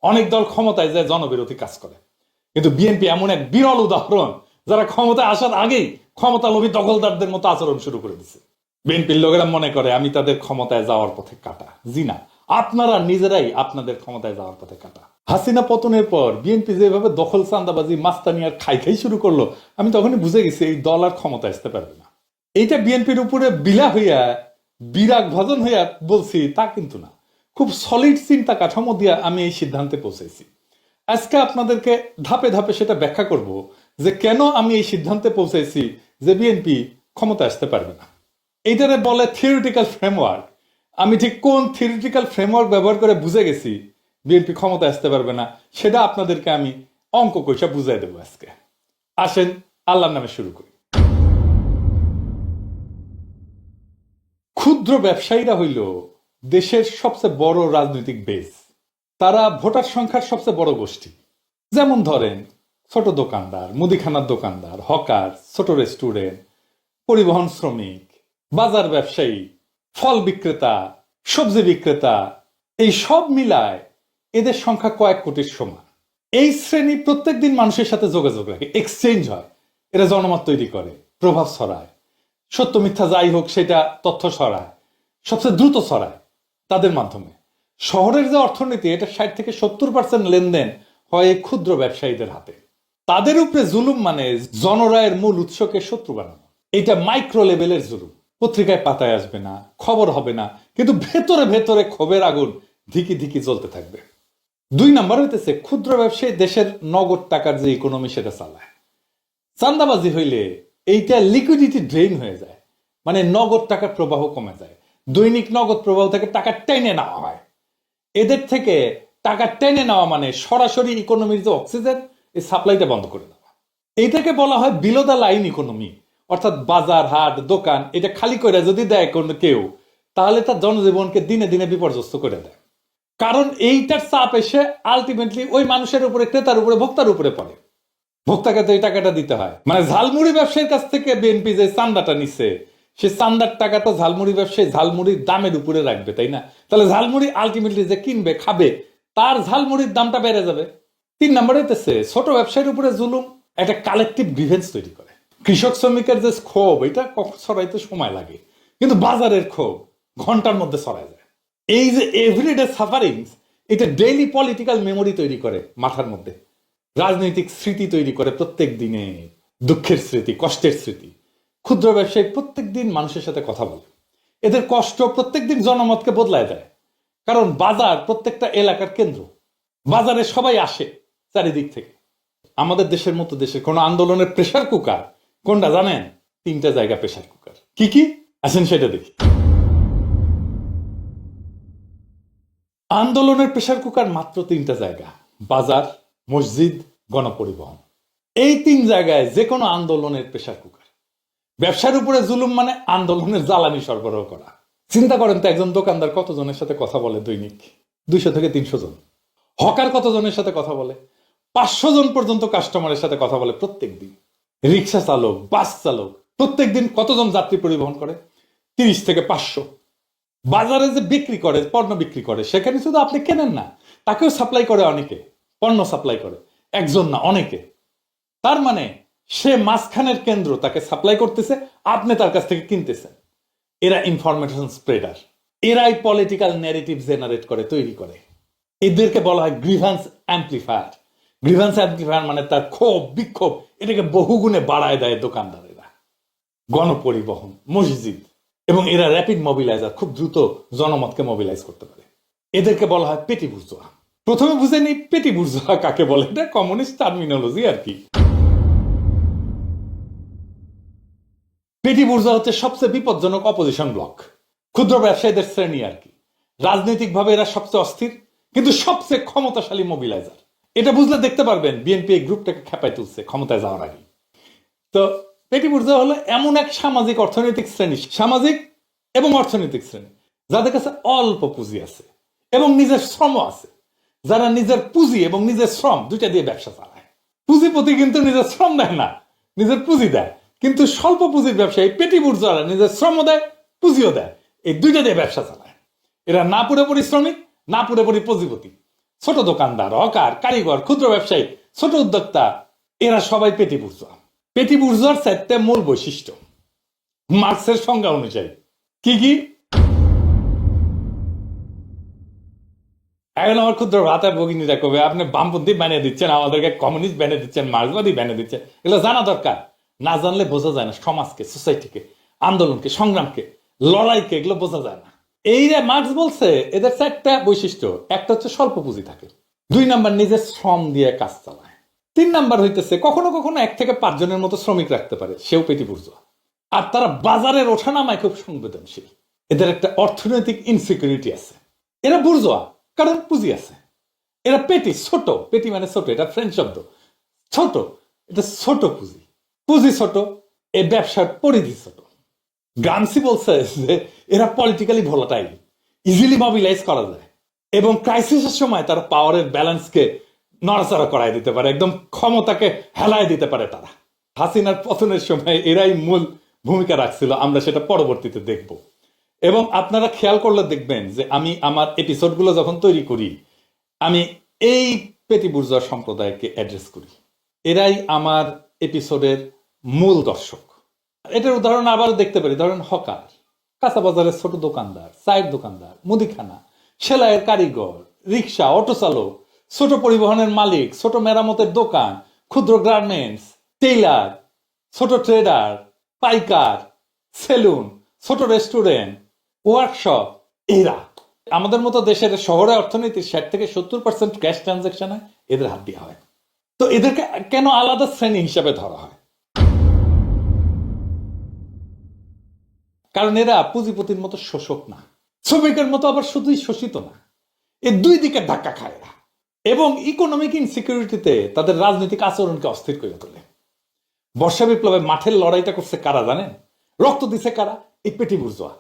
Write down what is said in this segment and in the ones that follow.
অনেক দল ক্ষমতায় যায় জনবিরোধী কাজ করে, কিন্তু বিএনপি এমন এক বিরল উদাহরণ যারা ক্ষমতায় আসার আগেই ক্ষমতা লোভী দখলদারদের মতো আচরণ শুরু করে দিচ্ছে। বিএনপির লোকেরা মনে করে আমি তাদের ক্ষমতায় যাওয়ার পথে কাটা। জি না, আপনারা নিজেরাই আপনাদের ক্ষমতায় যাওয়ার পথে কাটা। হাসিনা পতনের পর বিএনপি যেভাবে দখল চান্দাবাজি মাস্তানি আর খাই শুরু করলো, আমি তখনই বুঝে গেছি এই দল আর ক্ষমতায় আসতে পারবে না। এইটা বিএনপির উপরে বিলা হইয়া বিরাগ ভজন হইয়া বলছি তা কিন্তু না, খুব সলিড চিন্তা কাঠামো দিয়া আমি এই সিদ্ধান্তে পৌঁছেছি। আজকে আপনাদেরকে ধাপে ধাপে সেটা ব্যাখ্যা করব যে কেন আমি এই সিদ্ধান্তে পৌঁছেছি যে বিএনপি ক্ষমতা আসতে পারবে না। এইটারে বলে থিওরিটিক্যাল ফ্রেমওয়ার্ক। আমি ঠিক কোন থিওরিটিক্যাল ফ্রেমওয়ার্ক ব্যবহার করে বুঝে গেছি বিএনপি ক্ষমতা আসতে পারবে না, সেটা আপনাদেরকে আমি অঙ্ক কষা বুঝাই দেবো আজকে। আসেন আল্লাহর নামে শুরু করি। ক্ষুদ্র ব্যবসায়ীরা হইল দেশের সবচেয়ে বড় রাজনৈতিক বেস। তারা ভোটার সংখ্যার সবচেয়ে বড় গোষ্ঠী। যেমন ধরেন ছোট দোকানদার, মুদিখানার দোকানদার, হকার, ছোট রেস্টুরেন্ট, পরিবহন শ্রমিক, বাজার ব্যবসায়ী, ফল বিক্রেতা, সবজি বিক্রেতা, এই সব মিলায় এদের সংখ্যা কয়েক কোটির সমান। এই শ্রেণী প্রত্যেক দিন মানুষের সাথে যোগাযোগ রাখে, এক্সচেঞ্জ হয়। এরা জনমত তৈরি করে, প্রভাব ছড়ায়, সত্য মিথ্যা যাই হোক সেটা তথ্য ছড়ায়, সবচেয়ে দ্রুত ছড়ায় তাদের মাধ্যমে। শহরের যে অর্থনীতি, এটা 60 থেকে 70% লেনদেন হয় এই ক্ষুদ্র ব্যবসায়ীদের হাতে। তাদের উপরে জুলুম মানে জনরায়ের মূল উৎসকে শত্রু বানানো। এটা মাইক্রো লেভেলের জুলুম। পত্রিকায় পাতায় আসবে না, খবর হবে না, কিন্তু ভেতরে ভেতরে ক্ষোভের আগুন ধিকি ধিকি জ্বলতে থাকবে। 2 নাম্বার হইতেছে ক্ষুদ্র ব্যবসায়ী দেশের নগদ টাকার যে ইকোনমি সেটা চালায়। চান্দাবাজি হইলে এইটা লিকুইডিটি ড্রেইন হয়ে যায়, মানে নগদ টাকার প্রবাহ কমে যায়। দৈনিক নগদ প্রবাহ থেকে টাকা টেনে নেওয়া হয়। এদের থেকে টাকা টেনে নেওয়া মানে সরাসরি ইকোনমির যে অক্সিজেন, এই সাপ্লাইটা বন্ধ করে দেওয়া। এইটাকে বলা হয় বিলো দ্য লাইন ইকোনমি। অর্থাৎ বাজার, হাট, দোকান এটা খালি করে যদি দেয় কোনো কেউ, তাহলে তার জনজীবনকে দিনে দিনে বিপর্যস্ত করে দেয়। কারণ এইটার চাপ এসে আলটিমেটলি ওই মানুষের উপরে, ক্রেতার উপরে, ভোক্তার উপরে পড়ে। ভোক্তাকে তো এই টাকাটা দিতে হয়। মানে ঝালমুড়ি ব্যবসায়ীর কাছ থেকে বিএনপি যে চান্দাটা নিচ্ছে, সে চান্দার টাকা তো ঝালমুড়ি ব্যবসায়ী ঝালমুড়ির দামের উপরে রাখবে, তাই না? তাহলে ঝালমুড়ি আলটিমেটলি যে কিনবে, খাবে, তার ঝালমুড়ির দামটা বেড়ে যাবে। 3 নম্বরে হইতেছে ছোট ব্যবসায়ীর উপরে জুলুম একটা কালেকটিভ গ্রিভেন্স তৈরি করে। কৃষক শ্রমিকের যে ক্ষোভ, এটা ছড়াইতে সময় লাগে, কিন্তু বাজারের ক্ষোভ ঘন্টার মধ্যে ছড়ায় যায়। এই যে এভরিডে সাফারিংস, এটা ডেইলি পলিটিক্যাল মেমোরি তৈরি করে মাথার মধ্যে, রাজনৈতিক স্মৃতি তৈরি করে। প্রত্যেক দিনে দুঃখের স্মৃতি, কষ্টের স্মৃতি। ক্ষুদ্র ব্যবসায়ী প্রত্যেক দিন মানুষের সাথে কথা বলে, এদের কষ্ট প্রত্যেক দিন জনমতকে বদলায় দেয়। কারণ বাজার প্রত্যেকটা এলাকার কেন্দ্র, বাজারে সবাই আসে চারিদিক থেকে। আমাদের দেশের মতো দেশে কোন আন্দোলনের প্রেসার কুকার কোনটা জানেন? 3টা জায়গা প্রেসার কুকার। কি কি আসেন সেটা দেখি। আন্দোলনের প্রেসার কুকার মাত্র 3টা জায়গা: বাজার, মসজিদ, গণপরিবহন। এই 3 জায়গায় যে কোনো আন্দোলনের প্রেসার কুকার। ব্যবসার উপরে জুলুম মানে আন্দোলনের জ্বালানি সরবরাহ করা। চিন্তা করেন তো, একজন দোকানদার কতজনের সাথে কথা বলে দৈনিক? 200 থেকে 300 জন। হকার কতজনের সাথে কথা বলে? 500 জন পর্যন্ত কাস্টমারের সাথে কথা বলে প্রত্যেক দিন। রিক্সা চালক, বাস চালক প্রত্যেক দিন কতজন যাত্রী পরিবহন করে? 30 থেকে 500। বাজারে যে বিক্রি করে, পণ্য বিক্রি করে, সেখানে শুধু আপনি কেনেন না, তাকেও সাপ্লাই করে অনেকে। পণ্য সাপ্লাই করে একজন না, অনেকে। তার মানে সে মাঝখানের কেন্দ্র, তাকে সাপ্লাই করতেছে, আপনি তার কাছ থেকে কিনতেছেন। এরা ইনফরমেশন স্প্রেডার। এরাই পলিটিক্যাল ন্যারেটিভ জেনারেট করে, তৈরি করে। এদেরকে বলা হয় গ্রিভান্স অ্যাম্প্লিফায়ার। গ্রিভান্স অ্যাম্প্লিফায়ার মানে তার ক্ষোভ, বিক্ষোভ এটাকে বহুগুণে বাড়ায় দেয় দোকানদারেরা। গণপরিবহন, মসজিদ, এবং এরা র্যাপিড মোবিলাইজার, খুব দ্রুত জনমতকে মোবিলাইজ করতে পারে। এদেরকে বলা হয় পেটি বুর্জোয়া। প্রথমে বুঝে নি পেটি বুর্জোয়া কাকে বলে। এটা কমিউনিস্ট টার্মিনোলজি আর কি। পেটি বুর্জোয়া হচ্ছে সবচেয়ে বিপজ্জনক অপোজিশন ব্লক, ক্ষুদ্র ব্যবসায়ীদের শ্রেণী আর কি। রাজনৈতিকভাবে এরা সবচেয়ে অস্থির, কিন্তু সবচেয়ে ক্ষমতাশালী মোবিলাইজার। এটা বুঝলে দেখতে পারবেন বিএনপি এই গ্রুপটাকে খেপায় তুলছে ক্ষমতায় যাওয়ার আগে। তো পেটি বুর্জোয়া হলো এমন এক সামাজিক অর্থনৈতিক শ্রেণী, সামাজিক এবং অর্থনৈতিক শ্রেণী যাদের কাছে অল্প পুঁজি আছে এবং নিজের শ্রম আছে, যারা নিজের পুঁজি এবং নিজের শ্রম দুইটা দিয়ে ব্যবসা চালায়। পুঁজিপতি কিন্তু নিজের শ্রম দেয় না, নিজের পুঁজি দেয়। কিন্তু স্বল্প পুঁজির ব্যবসায়ী পেটি বুর্জোয়ারা নিজের শ্রম দেয়, পুঁজিও দেয়, এই দুইটা দিয়ে ব্যবসা চালায়। এরা না পুরোপুরি শ্রমিক, না পুরোপুরি পুঁজিপতি। ছোট দোকানদার, হকার, কারিগর, ক্ষুদ্র ব্যবসায়ী, ছোট উদ্যোক্তা, এরা সবাই পেটি বুর্জোয়া। পেটি বুর্জোয়ার চারটে মূল বৈশিষ্ট্য মার্কসের সংজ্ঞা অনুযায়ী। কি কি? এখন আমার ক্ষুদ্র ভাতার ভগিনীরা কবে আপনি বামপন্থী বানিয়ে দিচ্ছেন, আমাদেরকে কমিউনিস্ট বানিয়ে দিচ্ছেন, মার্ক্সবাদী বানিয়ে দিচ্ছেন। এগুলো জানা দরকার। না জানলে বোঝা যায় না সমাজকে, সোসাইটিকে, আন্দোলনকে, সংগ্রামকে, লড়াইকে, এগুলো বোঝা যায় না। এই যে মার্ক্স বলছে এদের চারটা বৈশিষ্ট্য। একটা হচ্ছে স্বল্প পুঁজি থাকে, 2 নাম্বার নিজের শ্রম দিয়ে কাজ চালায়, 3 নাম্বার হইতেছে কখনো কখনো 1 থেকে 5 জনের মতো শ্রমিক রাখতে পারে, সেও পেটি বুর্জোয়া। আর তারা বাজারের ওঠানামায় খুব সংবেদনশীল। এদের একটা অর্থনৈতিক ইনসিকিউরিটি আছে। এরা বুর্জোয়া কারণ পুঁজি আছে। এরা পেটি, ছোট, পেটি মানে ছোট, এটা ফ্রেঞ্চ শব্দ। ছোট, এটা ছোট পুঁজি, পুঁজি ছোট, এই ব্যবসার পরিধি ছোট। গ্রামসি বলছে যে এরা পলিটিক্যালি ভোলাটাইল, ইজিলি মোবিলাইজ করা যায় এবং ক্রাইসিসের সময় তারা পাওয়ারের ব্যালেন্সকে নড়াচড়া করায় দিতে পারে, একদম ক্ষমতাকে হেলায় দিতে পারে তারা। হাসিনার পতনের সময় এরাই মূল ভূমিকা রাখছিল, আমরা সেটা পরবর্তীতে দেখব। এবং আপনারা খেয়াল করলে দেখবেন যে আমি আমার এপিসোডগুলো যখন তৈরি করি আমি এই পেটি বুর্জোয়া সম্প্রদায়কে অ্যাড্রেস করি। এরাই আমার এপিসোডের মূল দর্শক। এটার উদাহরণ আবার দেখতে পারি, ধরেন হকার, কাঁচা বাজারের ছোট দোকানদার, চায়ের দোকানদার, মুদিখানা, সেলাইয়ের কারিগর, রিক্সা, অটো চালক, ছোট পরিবহনের মালিক, ছোট মেরামতের দোকান, ক্ষুদ্র গার্মেন্টস, টেইলার, ছোট ট্রেডার, পাইকার, সেলুন, ছোট রেস্টুরেন্ট, ওয়ার্কশপ। এরা আমাদের মতো দেশের শহরে অর্থনীতির 60 থেকে 70% ক্যাশ ট্রানজাকশনে এদের হাত দেওয়া হয়। তো এদেরকে কেন আলাদা শ্রেণী হিসাবে ধরা হয়? কারণ এরা পুঁজিপতির মতো শোষক না, শ্রমিকের মতো আবার শুধুই শোষিত না। এই দুই দিকে ধাক্কা খায় এরা এবং ইকোনমিক ইনসিকিউরিটিতে তাদের রাজনৈতিক আচরণকে অস্থির করে তোলে। বর্ষা বিপ্লবে মাঠের লড়াইটা করছে কারা জানেন? রক্ত দিছে কারা? এই পেটি বুর্জোয়া,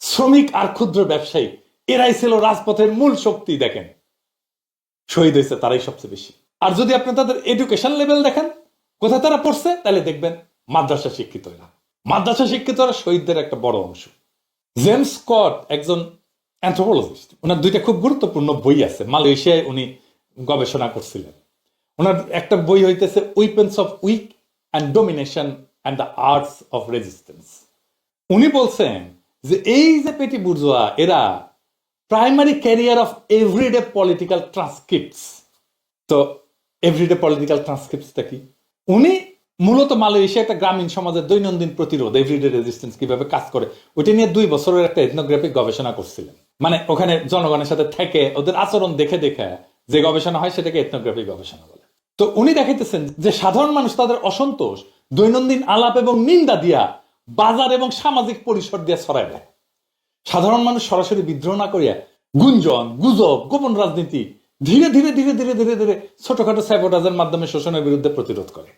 শ্রমিক আর ক্ষুদ্র ব্যবসায়ী। এরাই ছিল রাজপথের মূল শক্তি। দেখেন শহীদ হয়েছে তারাই সবচেয়ে বেশি। আর যদি আপনি তাদের এডুকেশন লেভেল দেখেন কোথায় তারা পড়ছে, তাহলে দেখবেন মাদ্রাসা শিক্ষিত এরা। মাদ্রাসা শিক্ষিতরা শহীদদের একটা বড় অংশ। জেমস স্কট একজন অ্যানথ্রোপোলজিস্ট, ওনার 2টা খুব গুরুত্বপূর্ণ বই আছে। মালয়েশিয়ায় উনি গবেষণা করছিলেন। ওনার একটা বই হইতেছে weapons of weak and domination and the arts of resistance. উনি বলছেন যে এই যে পেটি বুর্জোয়া এরা primary career of everyday political transcripts. তো এভরিডে পলিটিক্যাল ট্রান্সক্রিপ্টসটা কি? উনি মূলত মালয়েশিয়া একটা গ্রামীণ সমাজের দৈনন্দিন প্রতিরোধ, এভরিডে রেজিস্ট্যান্স কিভাবে কাজ করে, ওইটা নিয়ে 2 বছরের একটা এথনোগ্রাফিক গবেষণা করছিলেন। মানে ওখানে জনগণের সাথে থেকে ওদের আচরণ দেখে দেখে যে গবেষণা হয় সেটাকে এথনোগ্রাফিক গবেষণা বলে। তো উনি দেখাইতেছেন যে সাধারণ মানুষ তাদের অসন্তোষ দৈনন্দিন আলাপ এবং নিন্দা দিয়া বাজার এবং সামাজিক পরিসর দিয়ে ছড়ায় দেয়। সাধারণ মানুষ সরাসরি বিদ্রোহ না করিয়া গুঞ্জন, গুজব, গোপন রাজনীতি ধীরে ধীরে ধীরে ধীরে ধীরে ধীরে ছোটখাটো স্যাবোটাজের মাধ্যমে শোষণের বিরুদ্ধে প্রতিরোধ করে।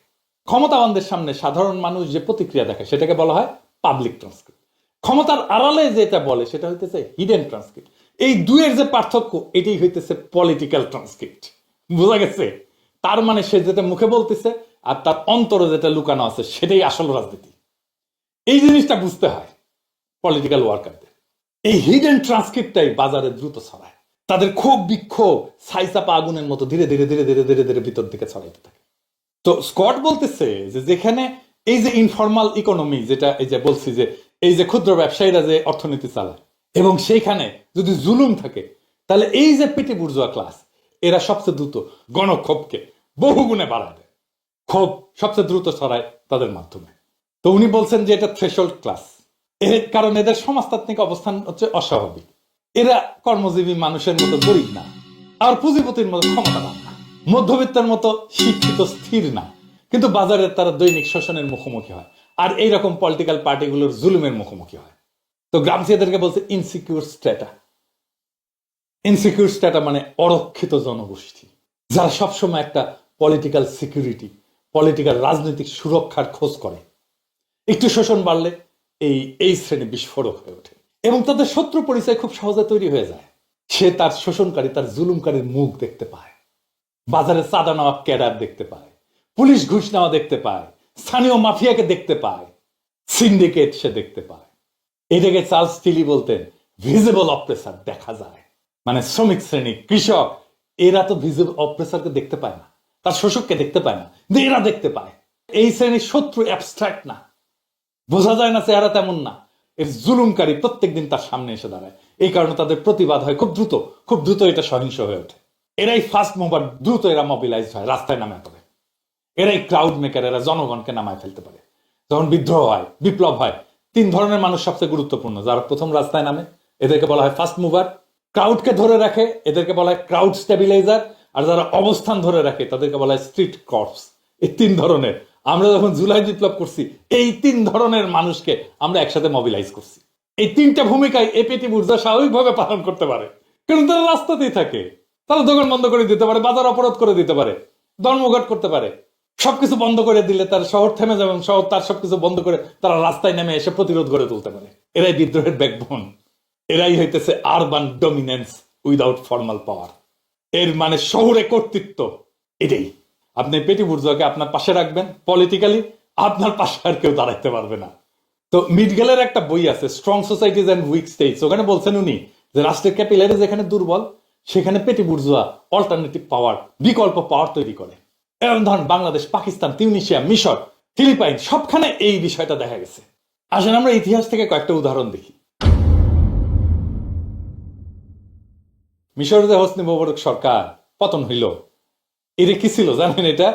ক্ষমতাবানদের সামনে সাধারণ মানুষ যে প্রতিক্রিয়া দেখায় সেটাকে বলা হয় পাবলিক ট্রান্সক্রিপ্ট। ক্ষমতার আড়ালে যেটা বলে সেটা হইতেছে হিডেন ট্রান্সক্রিপ্ট। এই দুয়ের যে পার্থক্য এটাই হইতেছে পলিটিক্যাল ট্রান্সক্রিপ্ট। বোঝা গেছে? তার মানে সে যেটা মুখে বলতেছে আর তার অন্তরে যেটা লুকানো আছে সেটাই আসল রাজনীতি। এই জিনিসটা বুঝতে হয় পলিটিক্যাল ওয়ার্কারদের। এই হিডেন ট্রান্সক্রিপ্টটাই বাজারে দ্রুত ছড়ায়। তাদের ক্ষোভ বিক্ষোভ ছাইচাপা আগুনের মতো ধীরে ধীরে ধীরে ধীরে ধীরে ধীরে ভিতর দিকে ছড়াইতে থাকে। তো স্কট বলতেছে যে যেখানে এই যে ইনফর্মাল ইকোনমি, যেটা এই যে বলছি যে এই যে ক্ষুদ্র ব্যবসায়ীরা যে অর্থনীতি চালায় এবং সেইখানে যদি জুলুম থাকে, তাহলে এই যে পেটি বুর্জোয়া ক্লাস এরা সবচেয়ে দ্রুত গণক্ষোভকে বহুগুণে বাড়ায় দেয়। ক্ষোভ সবচেয়ে দ্রুত ছড়ায় তাদের মাধ্যমে। তো উনি বলছেন যে এটা থ্রেশহোল্ড ক্লাস, এর কারণ এদের সমাজতাত্ত্বিক অবস্থান হচ্ছে অস্বাভাবিক। এরা কর্মজীবী মানুষের মতো গরিব না, আর পুঁজিপতির মতো ক্ষমতাবান না, মধ্যবিত্তের মতো শিক্ষিত স্থির না, কিন্তু বাজারের তারা দৈনিক শোষণের মুখোমুখি হয় আর এইরকম পলিটিক্যাল পার্টিগুলোর জুলুমের মুখোমুখি হয়। তো গ্রামসি এদেরকে বলছে ইনসিকিউর স্ট্যাটা। ইনসিকিউর স্ট্যাটা মানে অরক্ষিত জনগোষ্ঠী, যারা সবসময় একটা পলিটিক্যাল সিকিউরিটি, পলিটিক্যাল রাজনৈতিক সুরক্ষার খোঁজ করে। একটু শোষণ বাড়লে এই শ্রেণী বিস্ফোরক হয়ে ওঠে এবং তাদের শত্রু পরিচয় খুব সহজে তৈরি হয়ে যায়। সে তার শোষণকারী, তার জুলুমকারীর মুখ দেখতে পায়, বাজারে চাঁদা নেওয়া ক্যাডার দেখতে পায়, পুলিশ ঘুষ নেওয়া দেখতে পায়, স্থানীয় মাফিয়াকে দেখতে পায়, সিন্ডিকেট সে দেখতে পায়। এটাকে চার্লস টিলি বলতেন ভিজিবল অপ্রেসার, দেখা যায়। মানে শ্রমিক শ্রেণী, কৃষক এরা তো ভিজিবল অপ্রেসারকে দেখতে পায় না, তার শোষককে দেখতে পায় না, কিন্তু এরা দেখতে পায়। এই শ্রেণীর শত্রু অ্যাবস্ট্রাক্ট না, বোঝা যায় না, চেহারা তেমন না, এর জুলুমকারী প্রত্যেকদিন তার সামনে এসে দাঁড়ায়। এই কারণে তাদের প্রতিবাদ হয় খুব দ্রুত, খুব দ্রুত এটা সহিংস হয়ে ওঠে। এরাই ফার্স্ট মুভার, দ্রুত এরা মোবিলাইজ হয়, রাস্তায় নামে পড়ে। এরাই ক্রাউড মেকার, এরা জনগণকে নামায় ফেলতে পারে। যখন বিদ্রোহ হয়, বিপ্লব হয়, 3 ধরনের মানুষ সবচেয়ে গুরুত্বপূর্ণ। যারা প্রথম রাস্তায় নামে এদেরকে বলা হয় ফার্স্ট মুভার, ক্রাউডকে ধরে রাখে এদেরকে বলা হয় ক্রাউড স্টেবিলাইজার, আর যারা অবস্থান ধরে রাখে তাদেরকে বলা হয় স্ট্রিট কর্পস। এই 3 ধরনের, আমরা যখন জুলাই বিপ্লব করছি এই 3 ধরনের মানুষকে আমরা একসাথে মোবিলাইজ করছি। এই 3টা ভূমিকায় এপিটি বুর্জোয়া স্বাভাবিকভাবে পালন করতে পারে, কারণ তারা রাস্তাতেই থাকে। তারা দোকান বন্ধ করে দিতে পারে, বাজার অবরোধ করে দিতে পারে, ধর্মঘট করতে পারে। সবকিছু বন্ধ করে দিলে তার শহর থেমে যাবে, শহর তার সবকিছু বন্ধ করে তারা রাস্তায় নেমে এসে প্রতিরোধ গড়ে তুলতে পারে। এরাই বিদ্রোহের ব্যাকবোন, এরাই হইতেছে আরবান ডমিনেন্স উইদাউট ফর্মাল পাওয়ার। এর মানে শহুরে কর্তৃত্ব। এটাই আপনি পেটি বুর্জোয়াকে আপনার পাশে রাখবেন পলিটিক্যালি, আপনার পাশে আর কেউ দাঁড়াইতে পারবে না। তো মিডগেলের একটা বই আছে, strong societies and weak states. ওখানে বলছেন উনি যে রাষ্ট্রের ক্যাপিলারি যেখানে দুর্বল সেখানে পেটি বুর্জোয়া অল্টারনেটিভ পাওয়ার, বিকল্প পাওয়ার তৈরি করে। এরকম ধরেন বাংলাদেশ, পাকিস্তান, তিউনিসিয়া, মিশর, ফিলিপাইন, সবখানে এই বিষয়টা দেখা গেছে। আসেন আমরা ইতিহাস থেকে কয়েকটা উদাহরণ দেখি। মিশরের যে হোসনি মোবারক সরকার পতন হইল, এটা কি ছিল জানেন? এটা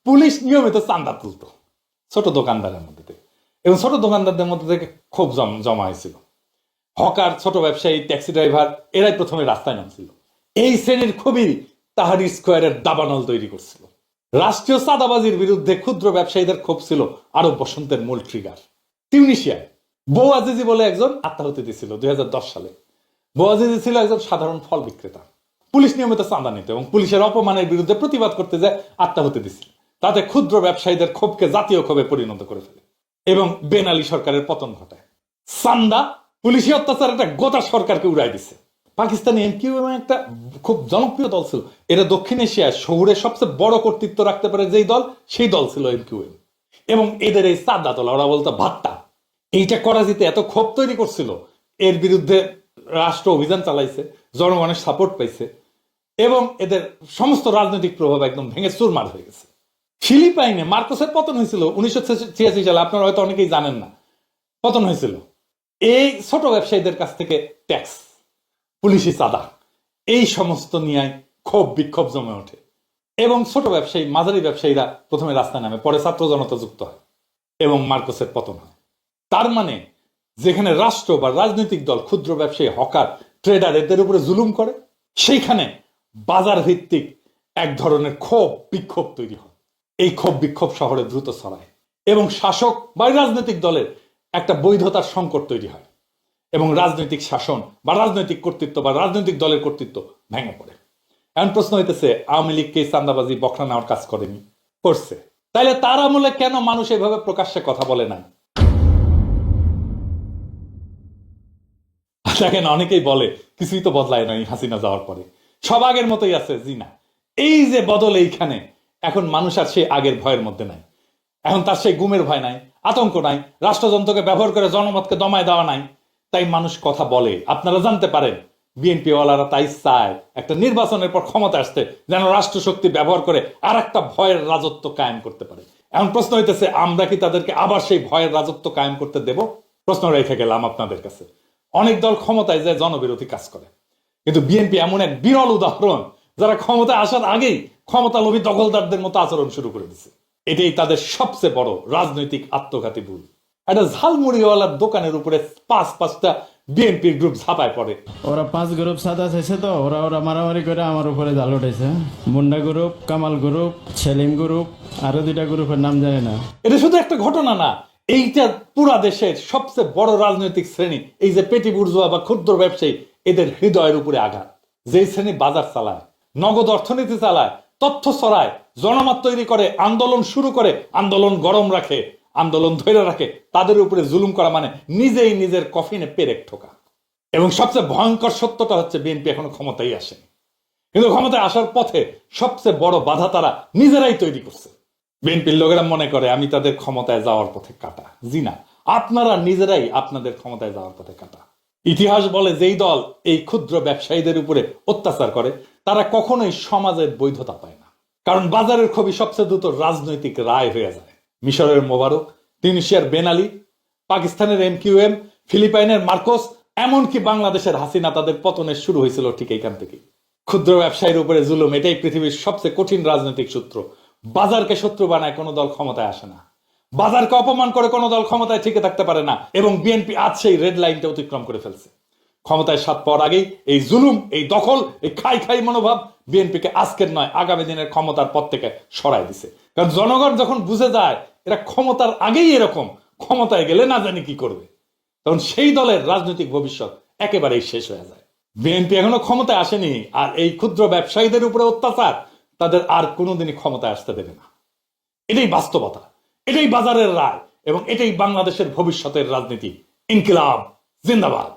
পুলিশ নিয়মিত চাঁদা তুলত ছোট দোকানদারের মধ্যে থেকে, এবং ছোট দোকানদারদের মধ্যে থেকে খুব জমা হয়েছিল। হকার, ছোট ব্যবসায়ী, ট্যাক্সি ড্রাইভার, এরাই প্রথমে রাস্তায় নামছিল। এই শ্রেণীর খুবই তাহারির স্কোয়ারের দাবানল তৈরি করছিল। রাষ্ট্রীয় চাঁদাবাজির বিরুদ্ধে ক্ষুদ্র ব্যবসায়ীদের ক্ষোভ ছিল আরব বসন্তের মূল ট্রিগার। তিউনিসিয়ায় বউ আজিজি বলে একজন আত্মাহুতি দিয়েছিল 2010 সালে। বউ আজিজি ছিল একজন সাধারণ ফল বিক্রেতা। পুলিশ নিয়মিত চাঁদা নিত এবং পুলিশের অপমানের বিরুদ্ধে প্রতিবাদ করতে যায় আত্মাহুতি দিয়েছিল। তাতে ক্ষুদ্র ব্যবসায়ীদের ক্ষোভকে জাতীয় ক্ষোভে পরিণত করে ফেলে এবং বেন আলী সরকারের পতন ঘটায়। চান্দা, পুলিশি অত্যাচার একটা গোটা সরকারকে উড়াই দিছে। পাকিস্তানি এমকিউএম একটা খুব জনপ্রিয় দল ছিল। এরা দক্ষিণ এশিয়ায় শহুরে সবচেয়ে বড় কর্তৃত্ব রাখতে পারে যেই দল, সেই দল ছিল এমকিউএম। এবং এদের এই সাদা দল, ওরা বলতো ভাট্টা, এইটা করাচিতে এত ক্ষোভ তৈরি করছিল, এর বিরুদ্ধে রাষ্ট্র অভিযান চালাইছে, জনগণের সাপোর্ট পাইছে এবং এদের সমস্ত রাজনৈতিক প্রভাব একদম ভেঙে চুরমার হয়ে গেছে। ফিলিপাইনে মার্কোসের পতন হয়েছিল 1986 সালে, আপনারা হয়তো অনেকেই জানেন না। পতন হয়েছিল এই ছোট ব্যবসায়ীদের কাছ থেকে ট্যাক্স, পুলিশি চাঁদা, এই সমস্ত নিয়ে ক্ষোভ বিক্ষোভ জমে ওঠে এবং ছোট ব্যবসায়ী, মাঝারি ব্যবসায়ীরা প্রথমে রাস্তায় নামে, পরে ছাত্র জনতা যুক্ত হয় এবং মার্কোসের পতন হয়। তার মানে যেখানে রাষ্ট্র বা রাজনৈতিক দল ক্ষুদ্র ব্যবসায়ী, হকার, ট্রেডার এদের উপরে জুলুম করে, সেইখানে বাজার ভিত্তিক এক ধরনের ক্ষোভ বিক্ষোভ তৈরি হয়। এই ক্ষোভ বিক্ষোভ শহরে দ্রুত ছড়ায় এবং শাসক বা রাজনৈতিক দলের একটা বৈধতার সংকট তৈরি হয় এবং রাজনৈতিক শাসন বা রাজনৈতিক কর্তৃত্ব বা রাজনৈতিক দলের কর্তৃত্ব ভেঙে পড়ে। এখন প্রশ্ন হইতেছে, আওয়ামী লীগকে চাঁদাবাজি বখরা নেওয়ার কাজ করেনি? করছে। তাইলে তার আমলে কেন মানুষ এভাবে প্রকাশ্যে কথা বলে নাই? দেখেন, অনেকেই বলে কিছুই তো বদলায় নাই হাসিনা যাওয়ার পরে, সব আগের মতোই আছে। জি না, এই যে বদল, এইখানে এখন মানুষ আর সেই আগের ভয়ের মধ্যে নাই। এখন তার সেই গুমের ভয় নাই, আতঙ্ক নাই, রাষ্ট্রযন্ত্রকে ব্যবহার করে জনমতকে দমায় দেওয়া নাই। তাই মানুষ কথা বলে। আপনারা জানতে পারেন বিএনপি ওয়ালারা তাই চায় একটা নির্বাচনের পর ক্ষমতা আসতে, যেন রাষ্ট্রশক্তি ব্যবহার করে আর একটা ভয়ের রাজত্ব কায়েম করতে পারে। এখন প্রশ্ন হইতেছে, আমরা কি তাদেরকে আবার সেই ভয়ের রাজত্ব কায়েম করতে দেব? প্রশ্ন রেখে গেলাম আপনাদের কাছে। অনেক দল ক্ষমতায় যায় জনবিরোধী কাজ করে, কিন্তু বিএনপি এমন এক বিরল উদাহরণ, যারা ক্ষমতায় আসার আগেই ক্ষমতা লোভী দখলদারদের মতো আচরণ শুরু করে দিচ্ছে। এটাই তাদের সবচেয়ে বড় রাজনৈতিক আত্মঘাতী ভুল। একটা ঝালমুড়িওয়ালার দোকানের উপরে 5-5টা বিএনপির গ্রুপ ঝাঁপায় পড়ে। ওরা 5 গ্রুপ সাদা চাইছে, তো ওরা মারামারি করে আমার উপরে জাল উঠেছে। Munda group, Kamal group, Selim group, আরো 2টা গ্রুপের নাম জানি না। এটা শুধু একটা ঘটনা না, এইটা পুরা দেশের সবচেয়ে বড় রাজনৈতিক শ্রেণী, এই যে পেটি বুর্জোয়া বা ক্ষুদ্র ব্যবসায়ী, এদের হৃদয়ের উপরে আঘাত। যেই শ্রেণী বাজার চালায়, নগদ অর্থনীতি চালায়, তথ্য ছড়ায়, জনমত তৈরি করে, আন্দোলন শুরু করে, আন্দোলন গরম রাখে, আন্দোলন ধরে রাখে, তাদের উপরে জুলুম করা মানে নিজেই নিজের কফিনে পেরেক ঠোকা। এবং সবচেয়ে ভয়ঙ্কর সত্যটা হচ্ছে, বিএনপি এখনো ক্ষমতায় আসেনি, কিন্তু ক্ষমতায় আসার পথে সবচেয়ে বড় বাধা তারা নিজেরাই তৈরি করছে। বিএনপির লোকেরা মনে করে আমি তাদের ক্ষমতায় যাওয়ার পথে কাটা। জি না, আপনারা নিজেরাই আপনাদের ক্ষমতায় যাওয়ার পথে কাটা। ইতিহাস বলে, যেই দল এই ক্ষুদ্র ব্যবসায়ীদের উপরে অত্যাচার করে তারা কখনোই সমাজের বৈধতা পায় না, কারণ বাজারের ছবি সবচেয়ে দ্রুত রাজনৈতিক রায় হয়ে যায়। মিশরের মোবারক, তিউনিসিয়ার বেন আলী, পাকিস্তানের MQM, ফিলিপাইনের মার্কোস, এমনকি বাংলাদেশের হাসিনা, তাদের পতনের শুরু হয়েছিল ঠিক এইখান থেকেই। ক্ষুদ্র ব্যবসায়ীর উপরে জুলুম, এটাই পৃথিবীর সবচেয়ে কঠিন রাজনৈতিক সূত্র। বাজারকে শত্রু বানায় কোনো দল ক্ষমতায় আসে না, বাজারকে অপমান করে কোনো দল ক্ষমতায় টিকে থাকতে পারে না, এবং বিএনপি আজ সেই রেড লাইনটা অতিক্রম করে ফেলছে। ক্ষমতায় স্বাদ পাওয়ার আগেই এই জুলুম, এই দখল, এই খাই খাই মনোভাব বিএনপিকে আজকের নয় আগামী দিনের ক্ষমতার পথ থেকে সরাই দিছে। কারণ জনগণ যখন বুঝে যায় এরা ক্ষমতার আগেই এরকম, ক্ষমতায় গেলে না জানি কি করবে, তখন সেই দলের রাজনৈতিক ভবিষ্যৎ একেবারেই শেষ হয়ে যায়। বিএনপি এখনো ক্ষমতায় আসেনি, আর এই ক্ষুদ্র ব্যবসায়ীদের উপরে অত্যাচার তাদের আর কোনোদিনই ক্ষমতায় আসতে দেবে না। এটাই বাস্তবতা, এটাই বাজারের রায়, এবং এটাই বাংলাদেশের ভবিষ্যতের রাজনীতি। ইনকিলাব জিন্দাবাদ।